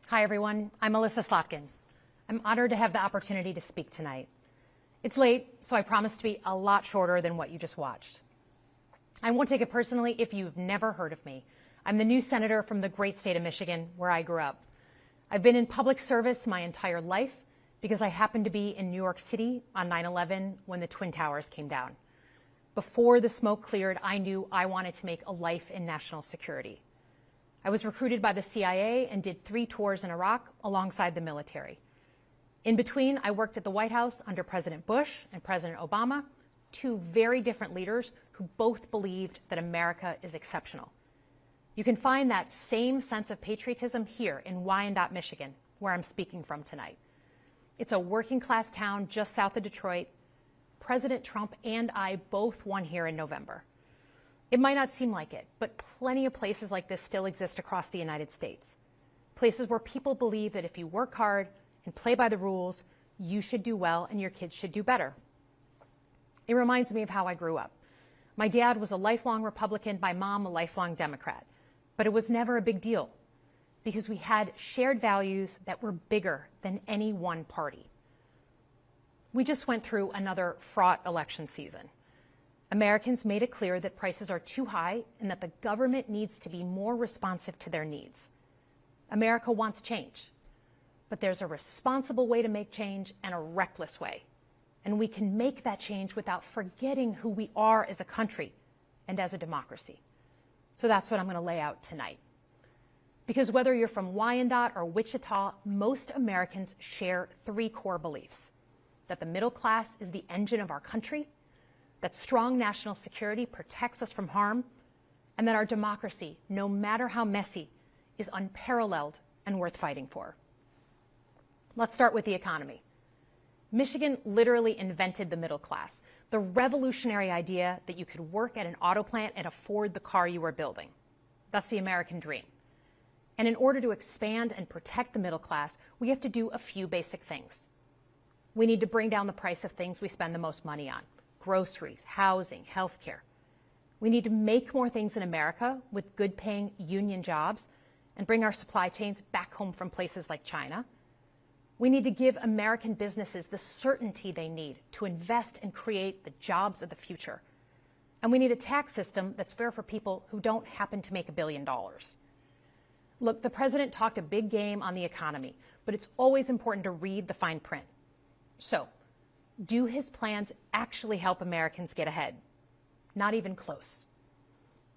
Hi, everyone. I'm Elissa Slotkin. I'm honored to have the opportunity to speak tonight. It's late, so I promise to be a lot shorter than what you just watched. I won't take it personally if you've never heard of me. I'm the new senator from the great state of Michigan, where I grew up. I've been in public service my entire life because I happened to be in New York City on 9/11 when the Twin Towers came down. Before the smoke cleared, I knew I wanted to make a life in national security. I was recruited by the CIA and did 3 tours in Iraq alongside the military. In between, I worked at the White House under President Bush and President Obama, 2 very different leaders who both believed that America is exceptional. You can find that same sense of patriotism here in Wyandotte, Michigan, where I'm speaking from tonight. It's a working-class town just south of Detroit. President Trump and I both won here in November. It might not seem like it, but plenty of places like this still exist across the United States. Places where people believe that if you work hard and play by the rules, you should do well and your kids should do better. It reminds me of how I grew up. My dad was a lifelong Republican, my mom a lifelong Democrat. But it was never a big deal because we had shared values that were bigger than any one party. We just went through another fraught election season. Americans made it clear that prices are too high and that the government needs to be more responsive to their needs. America wants change, but there's a responsible way to make change and a reckless way. And we can make that change without forgetting who we are as a country and as a democracy. So that's what I'm going to lay out tonight. Because whether you're from Wyandotte or Wichita, most Americans share 3 core beliefs: that the middle class is the engine of our country, that strong national security protects us from harm, and that our democracy, no matter how messy, is unparalleled and worth fighting for. Let's start with the economy. Michigan literally invented the middle class, the revolutionary idea that you could work at an auto plant and afford the car you were building. That's the American dream. And in order to expand and protect the middle class, we have to do a few basic things. We need to bring down the price of things we spend the most money on: groceries, housing, healthcare. We need to make more things in America with good-paying union jobs and bring our supply chains back home from places like China. We need to give American businesses the certainty they need to invest and create the jobs of the future. And we need a tax system that's fair for people who don't happen to make $1 billion. Look, the president talked a big game on the economy, but it's always important to read the fine print. So, do his plans actually help Americans get ahead? Not even close.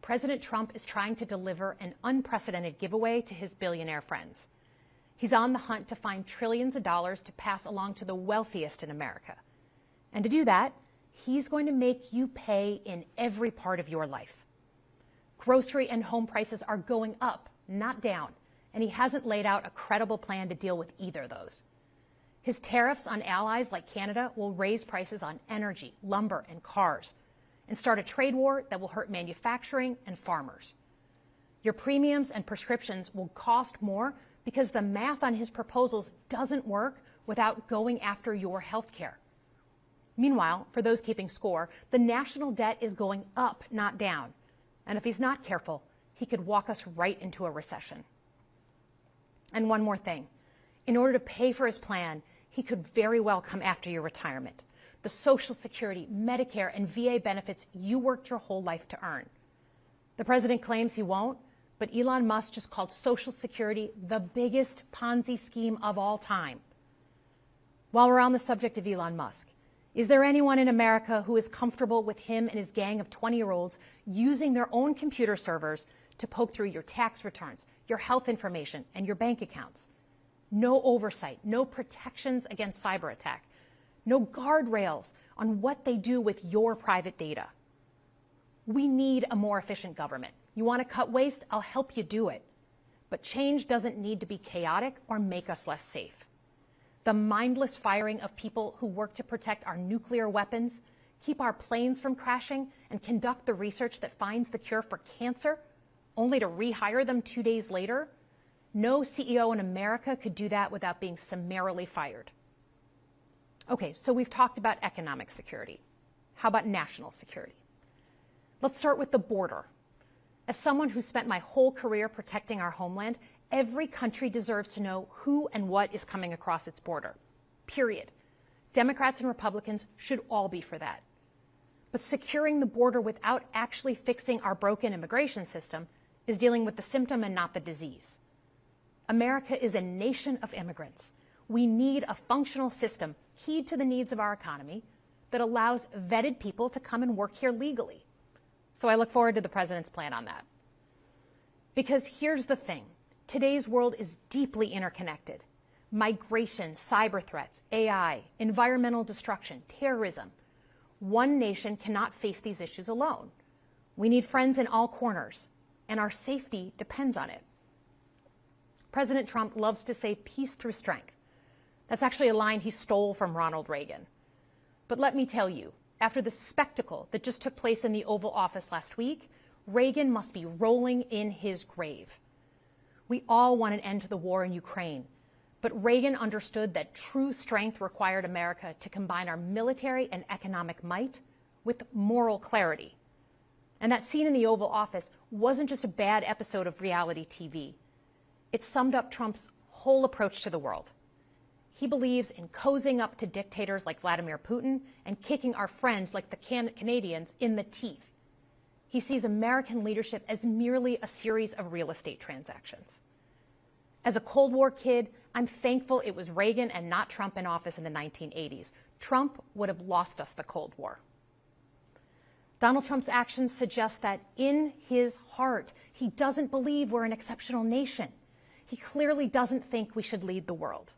President Trump is trying to deliver an unprecedented giveaway to his billionaire friends. He's on the hunt to find trillions of dollars to pass along to the wealthiest in America. And to do that, he's going to make you pay in every part of your life. Grocery and home prices are going up, not down, and he hasn't laid out a credible plan to deal with either of those. His tariffs on allies like Canada will raise prices on energy, lumber, and cars, and start a trade war that will hurt manufacturing and farmers. Your premiums and prescriptions will cost more because the math on his proposals doesn't work without going after your health care. Meanwhile, for those keeping score, the national debt is going up, not down. And if he's not careful, he could walk us right into a recession. And one more thing. In order to pay for his plan, he could very well come after your retirement, the Social Security, Medicare, and VA benefits you worked your whole life to earn. The president claims he won't, but Elon Musk just called Social Security the biggest Ponzi scheme of all time. While we're on the subject of Elon Musk, is there anyone in America who is comfortable with him and his gang of 20-year-olds using their own computer servers to poke through your tax returns, your health information, and your bank accounts? No oversight, no protections against cyber attack, no guardrails on what they do with your private data. We need a more efficient government. You want to cut waste? I'll help you do it. But change doesn't need to be chaotic or make us less safe. The mindless firing of people who work to protect our nuclear weapons, keep our planes from crashing, and conduct the research that finds the cure for cancer, only to rehire them 2 days later? No CEO in America could do that without being summarily fired. Okay, so we've talked about economic security. How about national security? Let's start with the border. As someone who spent my whole career protecting our homeland, Every country deserves to know who and what is coming across its border. Period. Democrats and Republicans should all be for that. But securing the border without actually fixing our broken immigration system is dealing with the symptom and not the disease. America is a nation of immigrants. We need a functional system keyed to the needs of our economy that allows vetted people to come and work here legally. So I look forward to the president's plan on that. Because here's the thing. Today's world is deeply interconnected. Migration, cyber threats, AI, environmental destruction, terrorism. One nation cannot face these issues alone. We need friends in all corners, and our safety depends on it. President Trump loves to say peace through strength. That's actually a line he stole from Ronald Reagan. But let me tell you, after the spectacle that just took place in the Oval Office last week, Reagan must be rolling in his grave. We all want an end to the war in Ukraine, but Reagan understood that true strength required America to combine our military and economic might with moral clarity. And that scene in the Oval Office wasn't just a bad episode of reality TV. It summed up Trump's whole approach to the world. He believes in cozying up to dictators like Vladimir Putin and kicking our friends like the Canadians in the teeth. He sees American leadership as merely a series of real estate transactions. As a Cold War kid, I'm thankful it was Reagan and not Trump in office in the 1980s. Trump would have lost us the Cold War. Donald Trump's actions suggest that in his heart, he doesn't believe we're an exceptional nation. He clearly doesn't think we should lead the world.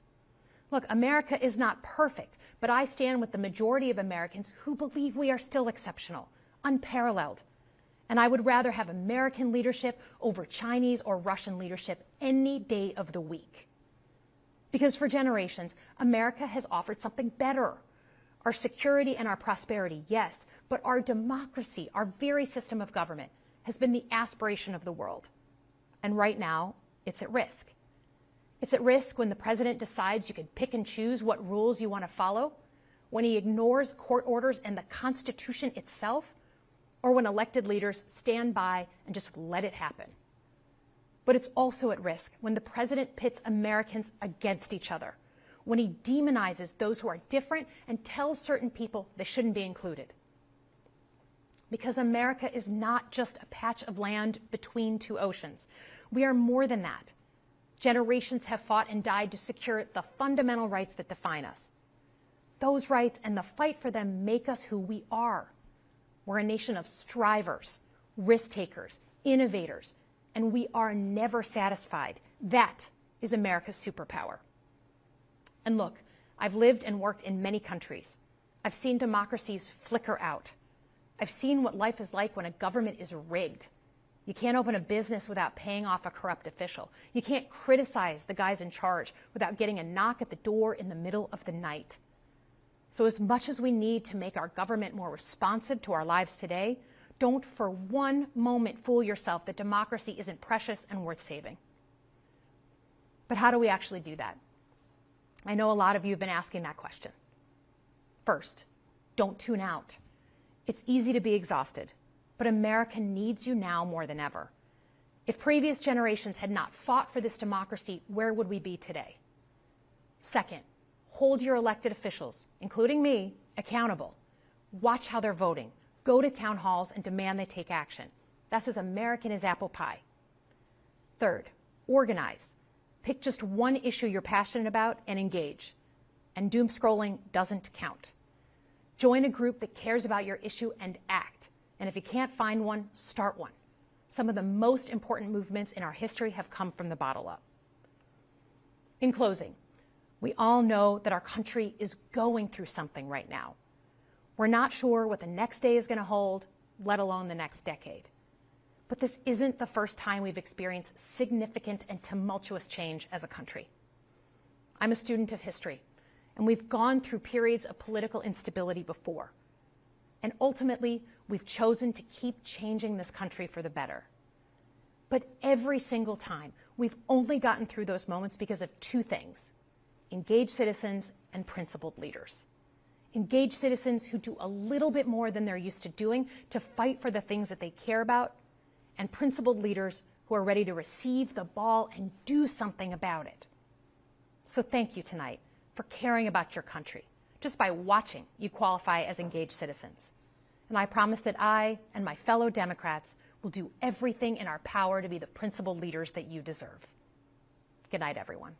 Look, America is not perfect, but I stand with the majority of Americans who believe we are still exceptional, unparalleled. And I would rather have American leadership over Chinese or Russian leadership any day of the week. Because for generations, America has offered something better. Our security and our prosperity, yes, but our democracy, our very system of government, has been the aspiration of the world. And right now, it's at risk. It's at risk when the president decides you can pick and choose what rules you want to follow, when he ignores court orders and the Constitution itself, or when elected leaders stand by and just let it happen. But it's also at risk when the president pits Americans against each other, when he demonizes those who are different and tells certain people they shouldn't be included. Because America is not just a patch of land between two oceans. We are more than that. Generations have fought and died to secure the fundamental rights that define us. Those rights and the fight for them make us who we are. We're a nation of strivers, risk takers, innovators, and we are never satisfied. That is America's superpower. And look, I've lived and worked in many countries. I've seen democracies flicker out. I've seen what life is like when a government is rigged. You can't open a business without paying off a corrupt official. You can't criticize the guys in charge without getting a knock at the door in the middle of the night. So as much as we need to make our government more responsive to our lives today, don't for one moment fool yourself that democracy isn't precious and worth saving. But how do we actually do that? I know a lot of you have been asking that question. First, don't tune out. It's easy to be exhausted, but America needs you now more than ever. If previous generations had not fought for this democracy, where would we be today? Second, hold your elected officials, including me, accountable. Watch how they're voting. Go to town halls and demand they take action. That's as American as apple pie. Third, organize. Pick just one issue you're passionate about and engage. And doom scrolling doesn't count. Join a group that cares about your issue and act. And if you can't find one, start one. Some of the most important movements in our history have come from the bottom up. In closing, we all know that our country is going through something right now. We're not sure what the next day is going to hold, let alone the next decade. But this isn't the first time we've experienced significant and tumultuous change as a country. I'm a student of history, and we've gone through periods of political instability before. And ultimately, we've chosen to keep changing this country for the better. But every single time, we've only gotten through those moments because of two things: engaged citizens and principled leaders. Engaged citizens who do a little bit more than they're used to doing to fight for the things that they care about, and principled leaders who are ready to receive the ball and do something about it. So thank you tonight for caring about your country. Just by watching, you qualify as engaged citizens. And I promise that I and my fellow Democrats will do everything in our power to be the principled leaders that you deserve. Good night, everyone.